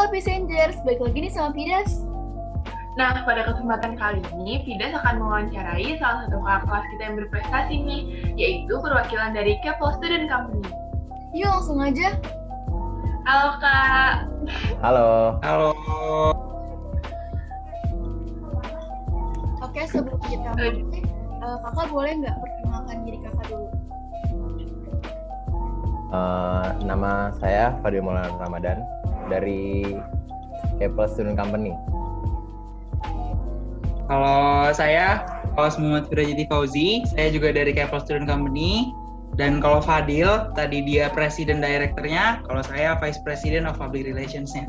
Halo Passengers, balik lagi nih sama Fidas. Nah, pada kesempatan kali ini, Fidas akan mewawancarai salah satu kakak kelas kita yang berprestasi nih, yaitu perwakilan dari Keppel Student Company. Yuk langsung aja. Halo Kak. Halo. Oke, sebelum kita mulai, kakak boleh nggak perkenalkan diri kakak dulu? Nama saya Fadil Maulana Ramadan dari Keppel Student Company. Kalau saya, Kawas Muhammad Firajati Fauzi, saya juga dari Keppel Student Company. Dan kalau Fadil, tadi dia Presiden Director-nya, kalau saya Vice President of Public Relations-nya.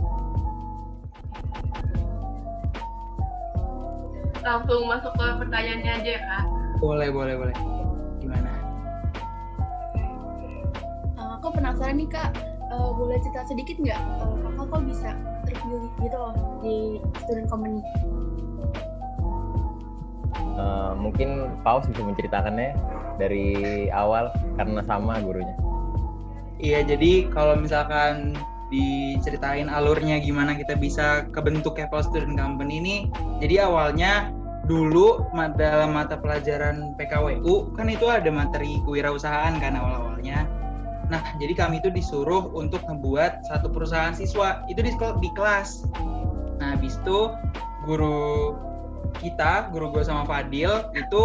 Langsung masuk ke pertanyaannya aja ya Kak. Boleh. Gimana? Aku penasaran nih Kak, boleh cerita sedikit nggak kakak kok bisa terpilih gitu loh di Student Company? Mungkin Paus bisa menceritakannya dari awal karena sama gurunya. Iya, jadi kalau misalkan diceritain alurnya gimana kita bisa kebentuk Keppel Student Company ini, jadi awalnya dulu dalam mata pelajaran PKWU kan itu ada materi kewirausahaan kan awal-awalnya. Nah, jadi kami itu disuruh untuk ngebuat satu perusahaan siswa itu di kelas. Nah, habis itu guru gue sama Fadil itu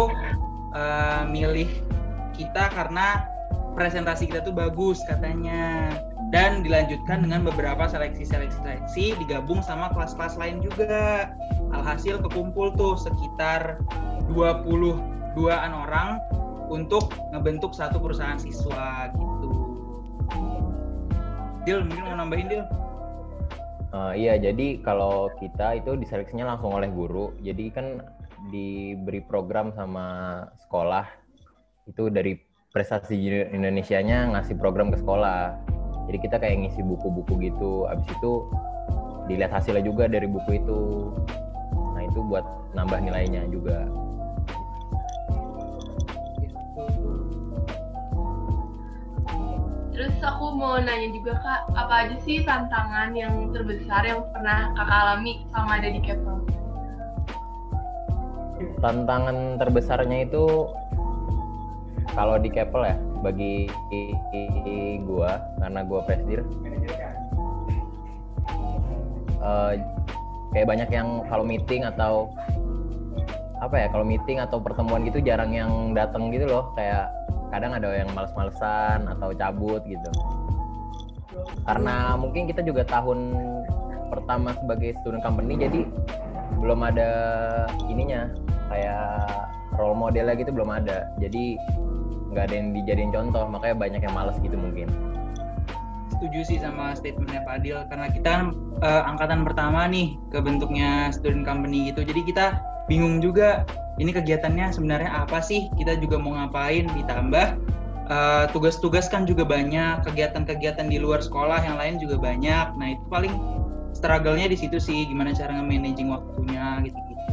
milih kita karena presentasi kita tuh bagus katanya, dan dilanjutkan dengan beberapa seleksi digabung sama kelas-kelas lain juga. Alhasil kekumpul tuh sekitar 22-an orang untuk ngebentuk satu perusahaan siswa gitu. Dil, mungkin mau nambahin Dil? Iya, jadi kalau kita itu diseleksinya langsung oleh guru. Jadi kan diberi program sama sekolah. Itu dari prestasi Indonesianya ngasih program ke sekolah. Jadi kita kayak ngisi buku-buku gitu. Abis itu dilihat hasilnya juga dari buku itu. Nah, itu buat nambah nilainya juga. Terus aku mau nanya juga Kak, apa aja sih tantangan yang terbesar yang pernah Kakak alami sama ada di Keppel? Tantangan terbesarnya itu kalau di Keppel ya, bagi gua karena gua presidir, kayak banyak yang kalau meeting atau pertemuan gitu jarang yang datang gitu loh, kayak kadang ada yang males-malesan atau cabut gitu. Karena mungkin kita juga tahun pertama sebagai student company, jadi belum ada ininya, kayak role modelnya gitu belum ada. Jadi nggak ada yang dijadiin contoh, makanya banyak yang males gitu mungkin. Setuju sih sama statementnya Pak Adil, karena kita kan angkatan pertama nih ke bentuknya student company gitu, jadi kita bingung juga ini kegiatannya sebenarnya apa sih, kita juga mau ngapain, ditambah tugas-tugas kan juga banyak, kegiatan-kegiatan di luar sekolah yang lain juga banyak. Nah, itu paling struggle-nya di situ sih, gimana cara nge-managing waktunya gitu-gitu.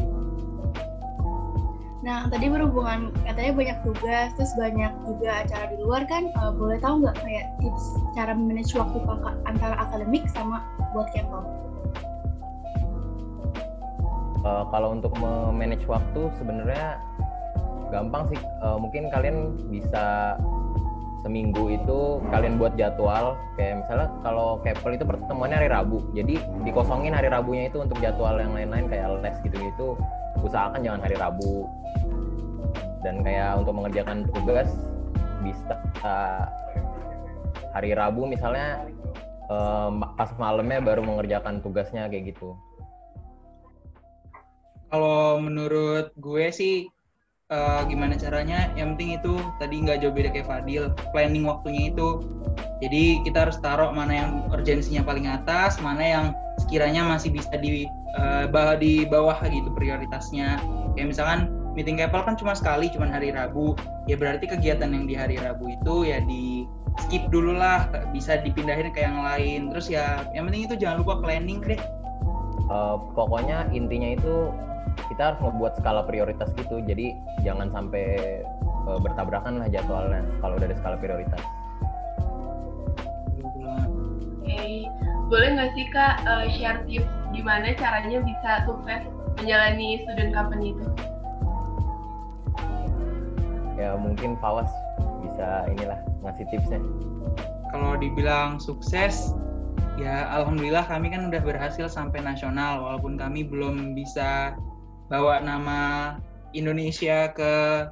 Nah, tadi berhubungan katanya banyak tugas, terus banyak juga acara di luar kan, boleh tahu nggak kayak tips cara manage waktu kakak antara akademik sama buat Keppel? Kalau untuk manage waktu sebenarnya gampang sih. Mungkin kalian bisa seminggu itu kalian buat jadwal, kayak misalnya kalau Keppel itu pertemuannya hari Rabu, jadi dikosongin hari Rabunya itu untuk jadwal yang lain-lain kayak les gitu-gitu, usahakan jangan hari Rabu. Dan kayak untuk mengerjakan tugas bisa hari Rabu misalnya pas malamnya baru mengerjakan tugasnya kayak gitu. Kalau menurut gue sih gimana caranya, yang penting itu tadi nggak jauh beda kayak Fadil, planning waktunya itu. Jadi kita harus taruh mana yang urgensinya paling atas, mana yang sekiranya masih bisa di bawah gitu prioritasnya. Kayak misalkan meeting Keppel kan cuma sekali, cuma hari Rabu, ya berarti kegiatan yang di hari Rabu itu ya di skip dulu lah, bisa dipindahin ke yang lain. Terus ya yang penting itu jangan lupa planning deh. Pokoknya intinya itu kita harus membuat skala prioritas gitu, jadi jangan sampai bertabrakan lah jadwalnya kalau dari skala prioritas. Oke, boleh nggak sih Kak share tips gimana caranya bisa sukses menjalani student company itu? Ya mungkin Fawas bisa inilah ngasih tipsnya. Kalau dibilang sukses, ya alhamdulillah kami kan udah berhasil sampai nasional, walaupun kami belum bisa bawa nama Indonesia ke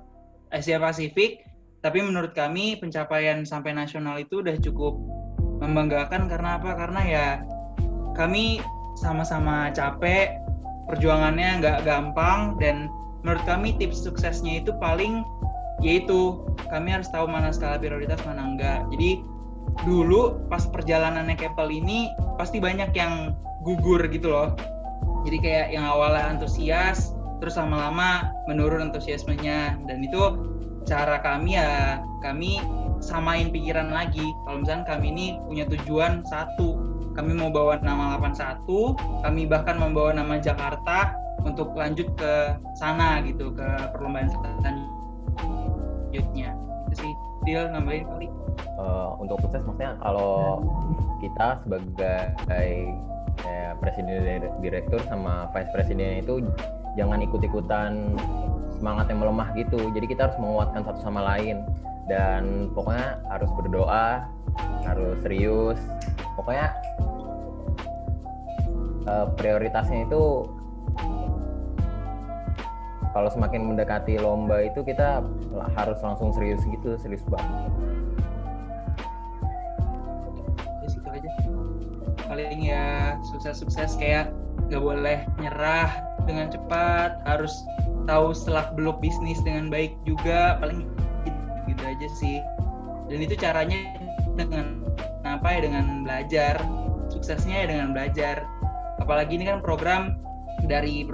Asia Pasifik, tapi menurut kami pencapaian sampai nasional itu udah cukup membanggakan. Karena apa? Karena ya kami sama-sama capek, perjuangannya nggak gampang, dan menurut kami tips suksesnya itu paling yaitu kami harus tahu mana skala prioritas, mana enggak. Jadi dulu pas perjalanannya Keppel ini pasti banyak yang gugur gitu loh. Jadi kayak yang awalnya antusias, terus lama-lama menurun antusiasmenya, dan itu cara kami ya kami samain pikiran lagi. Kalau misalnya kami ini punya tujuan satu, kami mau bawa nama 81, kami bahkan membawa nama Jakarta untuk lanjut ke sana gitu, ke perlombaan selanjutnya. Itu sih, Dil, nambahin kali. Untuk sukses maksudnya kalau kita sebagai presiden direktur sama vice presidennya itu jangan ikut-ikutan semangat yang melemah gitu. Jadi kita harus menguatkan satu sama lain, dan pokoknya harus berdoa, harus serius. Pokoknya prioritasnya itu kalau semakin mendekati lomba itu kita harus langsung serius gitu, serius banget. Ya situ aja. Paling ya sukses-sukses kayak nggak boleh nyerah dengan cepat, harus tahu selak beluk bisnis dengan baik juga, paling gitu aja sih. Dan itu caranya dengan apa ya, dengan belajar. Suksesnya ya dengan belajar. Apalagi ini kan program dari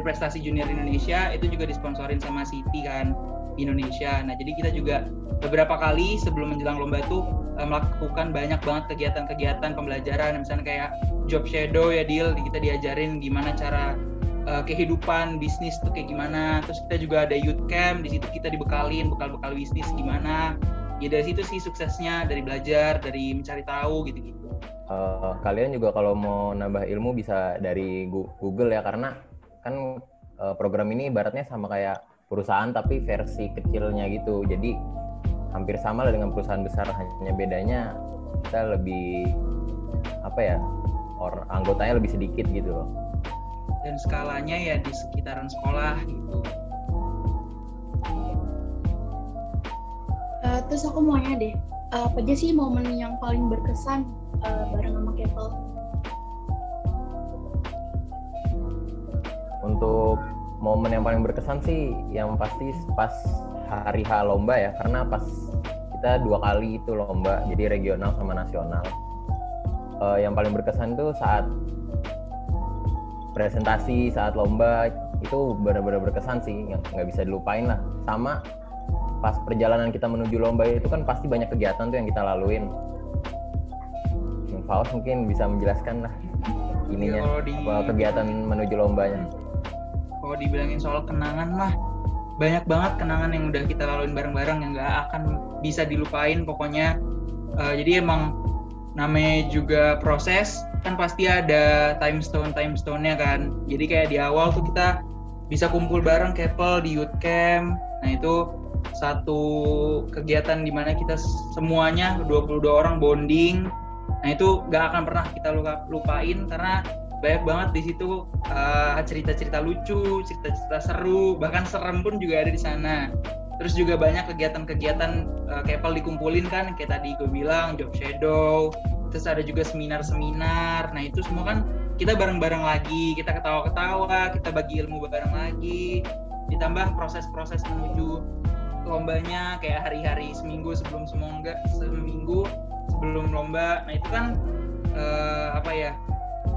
prestasi junior Indonesia itu juga disponsorin sama Citi kan di Indonesia. Nah jadi kita juga beberapa kali sebelum menjelang lomba itu melakukan banyak banget kegiatan-kegiatan pembelajaran, misalnya kayak job shadow ya Dil, kita diajarin gimana cara kehidupan bisnis tuh kayak gimana. Terus kita juga ada youth camp, di situ kita dibekalin bekal-bekal bisnis gimana. Ya dari situ sih suksesnya, dari belajar, dari mencari tahu gitu-gitu. Kalian juga kalau mau nambah ilmu bisa dari Google ya, karena kan program ini ibaratnya sama kayak perusahaan tapi versi kecilnya gitu. Jadi hampir sama lah dengan perusahaan besar, hanya bedanya kita lebih anggotanya lebih sedikit gitu loh. Dan skalanya ya di sekitaran sekolah gitu. Terus aku mau nanya deh, apa aja sih momen yang paling berkesan bareng sama Keppel? Untuk momen yang paling berkesan sih yang pasti pas hari H lomba ya, karena pas kita 2 kali itu lomba, jadi regional sama nasional. Yang paling berkesan tuh saat presentasi, saat lomba, itu benar-benar berkesan sih, yang nggak bisa dilupain lah. Sama pas perjalanan kita menuju lomba itu kan pasti banyak kegiatan tuh yang kita laluin. Faust mungkin bisa menjelaskan lah ininya, kegiatan menuju lombanya. Kalau dibilangin soal kenangan mah banyak banget kenangan yang udah kita laluin bareng-bareng yang nggak akan bisa dilupain pokoknya. Jadi emang namanya juga proses, kan pasti ada time stone-nya kan. Jadi kayak di awal tuh kita bisa kumpul bareng Keppel di youth camp. Nah itu satu kegiatan di mana kita semuanya 22 orang bonding. Nah itu nggak akan pernah kita lupain karena banyak banget di situ cerita-cerita lucu, cerita-cerita seru, bahkan serem pun juga ada di sana. Terus juga banyak kegiatan-kegiatan Keppel dikumpulin kan, kayak tadi gue bilang job shadow. Terus ada juga seminar-seminar. Nah itu semua kan kita bareng-bareng lagi, kita ketawa-ketawa, kita bagi ilmu bareng lagi. Ditambah proses-proses menuju lombanya kayak hari-hari seminggu sebelum lomba. Nah itu kan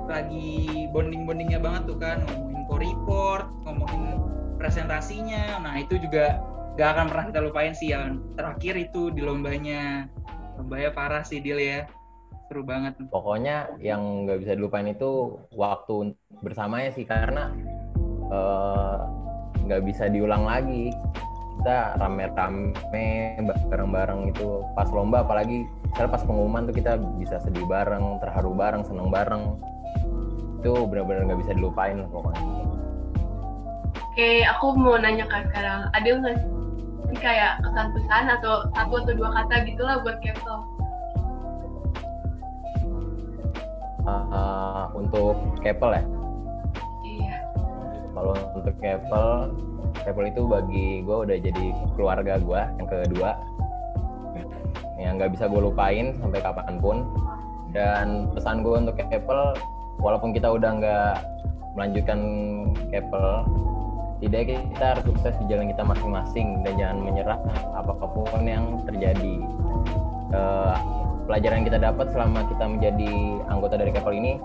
lagi bonding-bondingnya banget tuh kan, ngomongin report, ngomongin presentasinya. Nah itu juga gak akan pernah kita lupain sih. Yang terakhir itu di lombanya parah sih Dil ya, seru banget. Pokoknya yang gak bisa dilupain itu waktu bersamanya sih, karena gak bisa diulang lagi. kita rame-rame bareng-bareng itu pas lomba, apalagi misalnya pas pengumuman tuh kita bisa sedih bareng, terharu bareng, seneng bareng. Itu benar-benar nggak bisa dilupain lah pokoknya. Oke, aku mau nanya Kak sekarang, ada nggak sih kayak kesan pesan atau 1 atau 2 kata gitulah buat Kepel? Untuk Kepel ya? Iya. Kalau untuk Kepel itu bagi gue udah jadi keluarga gue yang kedua, yang nggak bisa gue lupain sampai kapanpun. Dan pesan gue untuk Kepel, walaupun kita udah nggak melanjutkan Kepel, tidaknya kita harus sukses di jalan kita masing-masing dan jangan menyerah apapun yang terjadi. Pelajaran yang kita dapat selama kita menjadi anggota dari Kepel ini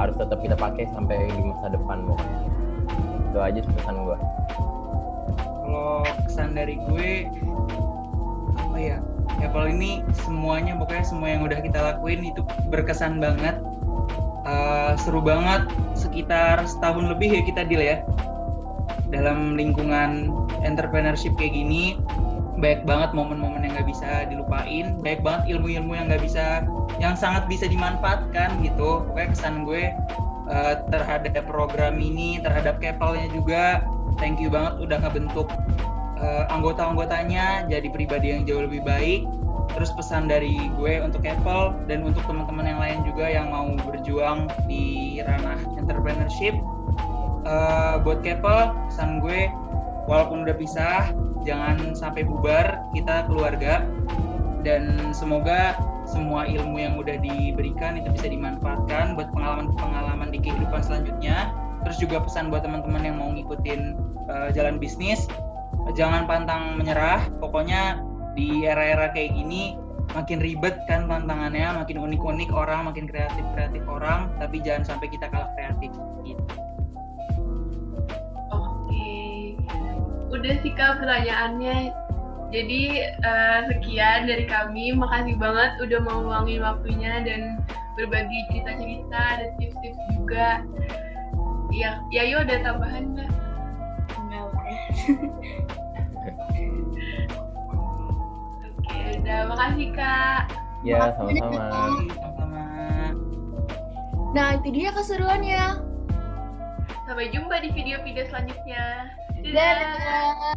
harus tetap kita pakai sampai di masa depan pokoknya. Itu aja pesan gue. Kalau kesan dari gue, apa ya, Kepel ini semuanya, pokoknya semua yang udah kita lakuin itu berkesan banget. Seru banget, sekitar setahun lebih ya kita deal ya dalam lingkungan entrepreneurship kayak gini. Banyak banget momen-momen yang nggak bisa dilupain, banyak banget ilmu-ilmu yang sangat bisa dimanfaatkan gitu. Pokoknya kesan gue terhadap program ini, terhadap Kepelnya juga, thank you banget udah ngebentuk anggota-anggotanya jadi pribadi yang jauh lebih baik. Terus pesan dari gue untuk Kepel dan untuk teman-teman yang lain juga yang mau berjuang di ranah entrepreneurship, buat Kepel, pesan gue walaupun udah pisah, jangan sampai bubar, kita keluarga. Dan semoga semua ilmu yang udah diberikan itu bisa dimanfaatkan buat pengalaman-pengalaman di kehidupan selanjutnya. Terus juga pesan buat teman-teman yang mau ngikutin jalan bisnis, jangan pantang menyerah. Pokoknya di era-era kayak gini makin ribet kan tantangannya, makin unik-unik orang, makin kreatif-kreatif orang, tapi jangan sampai kita kalah kreatif gitu. Udah sih Kak pertanyaannya. Jadi sekian dari kami. Makasih banget udah mau luangin waktunya dan berbagi cerita-cerita dan tips-tips juga. Ya, Yayo ada tambahan nggak? Enggak lah ya. Oke, udah. Makasih Kak. Ya, sama-sama. Sama-sama. Nah, itu dia keseruannya. Sampai jumpa di video-video selanjutnya. Dadah.